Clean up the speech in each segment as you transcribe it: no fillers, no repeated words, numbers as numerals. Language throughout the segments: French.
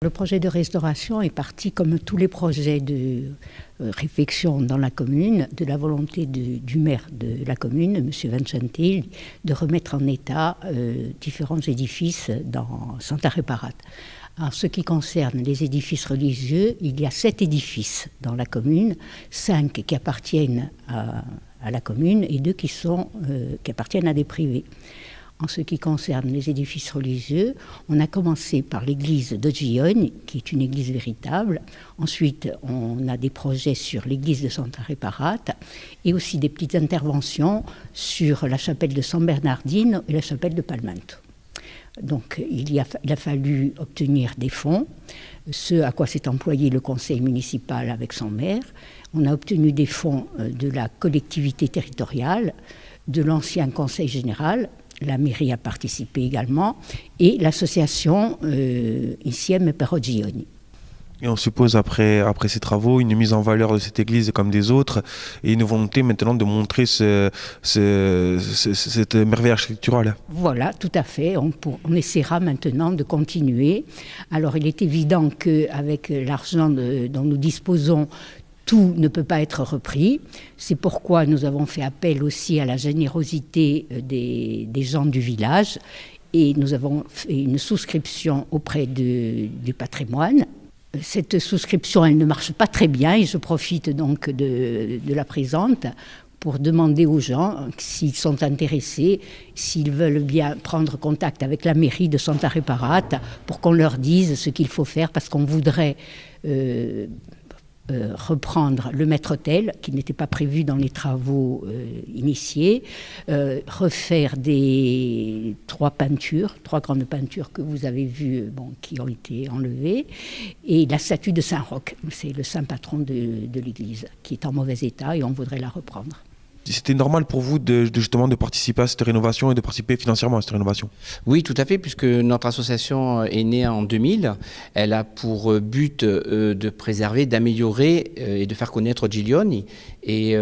Le projet de restauration est parti, comme tous les projets de réflexion dans la commune, de la volonté du maire de la commune, M. Vincenti, de remettre en état différents édifices dans Santa Reparat. En ce qui concerne les édifices religieux, il y a 7 édifices dans la commune, 5 qui appartiennent à la commune et 2 qui appartiennent à des privés. En ce qui concerne les édifices religieux, on a commencé par l'église de Gione, qui est une église véritable. Ensuite, on a des projets sur l'église de Santa Reparat et aussi des petites interventions sur la chapelle de San Bernardino et la chapelle de Palmento. Donc, il a fallu obtenir des fonds, ce à quoi s'est employé le conseil municipal avec son maire. On a obtenu des fonds de la collectivité territoriale, de l'ancien conseil général. La mairie a participé également, et l'association Insieme per Gione. Et on suppose, après ces travaux, une mise en valeur de cette église comme des autres, et une volonté maintenant de montrer cette merveille architecturale. Voilà, tout à fait. On essaiera maintenant de continuer. Alors, il est évident qu'avec l'argent dont nous disposons, tout ne peut pas être repris. C'est pourquoi nous avons fait appel aussi à la générosité des gens du village, et nous avons fait une souscription auprès du patrimoine. Cette souscription, elle ne marche pas très bien, et je profite donc de la présente pour demander aux gens s'ils sont intéressés, s'ils veulent bien prendre contact avec la mairie de Santa Reparat pour qu'on leur dise ce qu'il faut faire, parce qu'on voudrait reprendre le maître-autel, qui n'était pas prévu dans les travaux initiés, refaire 3 grandes peintures que vous avez vues, qui ont été enlevées, et la statue de Saint-Roch, c'est le saint patron de l'église, qui est en mauvais état, et on voudrait la reprendre. C'était normal pour vous justement de participer à cette rénovation et de participer financièrement à cette rénovation? Oui, tout à fait, puisque notre association est née en 2000. Elle a pour but de préserver, d'améliorer et de faire connaître Gione et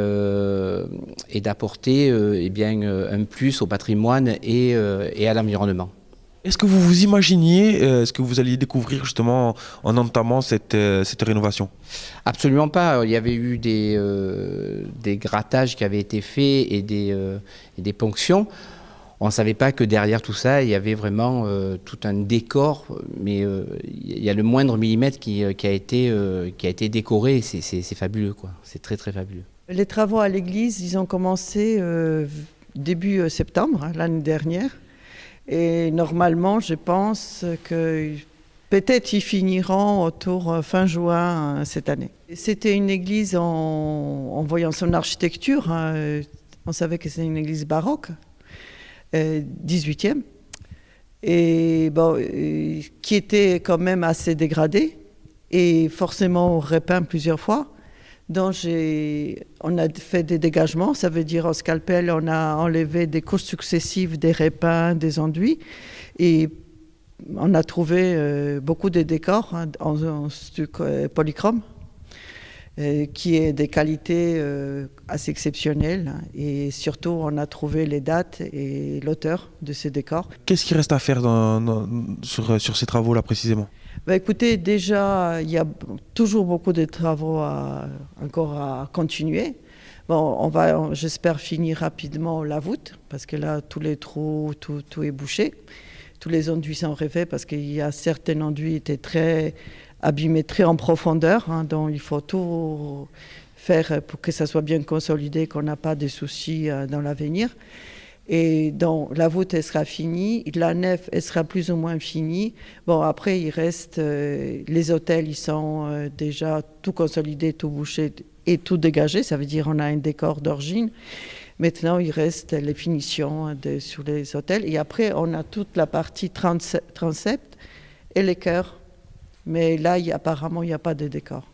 d'apporter un plus au patrimoine et à l'environnement. Est-ce que vous vous imaginiez ce que vous alliez découvrir justement en entamant cette rénovation? Absolument pas. Il y avait eu des grattages qui avaient été faits et des ponctions. On ne savait pas que derrière tout ça, il y avait vraiment tout un décor, mais il y a le moindre millimètre qui a été décoré. C'est fabuleux, quoi. C'est très, très fabuleux. Les travaux à l'église, ils ont commencé début septembre, l'année dernière. Et normalement, je pense que peut-être ils finiront autour fin juin cette année. C'était une église, en voyant son architecture, on savait que c'était une église baroque, 18e, et qui était quand même assez dégradée et forcément repeint plusieurs fois. Donc on a fait des dégagements, ça veut dire au scalpel, on a enlevé des couches successives, des repeints, des enduits, et on a trouvé beaucoup de décors en stuc polychrome, qui est des qualités assez exceptionnelles, et surtout on a trouvé les dates et l'auteur de ces décors. Qu'est-ce qu'il reste à faire sur ces travaux-là précisément? Écoutez, déjà, il y a toujours beaucoup de travaux encore à continuer. On va, j'espère, finir rapidement la voûte, parce que là, tous les trous, tout est bouché. Tous les enduits sont refaits, parce qu'il y a certains enduits qui étaient très abîmés, très en profondeur. Donc il faut tout faire pour que ça soit bien consolidé, qu'on n'a pas de soucis dans l'avenir. Et donc la voûte, elle sera finie, la nef, elle sera plus ou moins finie. Après, il reste les autels, ils sont déjà tout consolidés, tout bouchés et tout dégagés. Ça veut dire qu'on a un décor d'origine. Maintenant, il reste les finitions sur les autels. Et après, on a toute la partie transept et les chœurs. Mais là, apparemment, il n'y a pas de décor.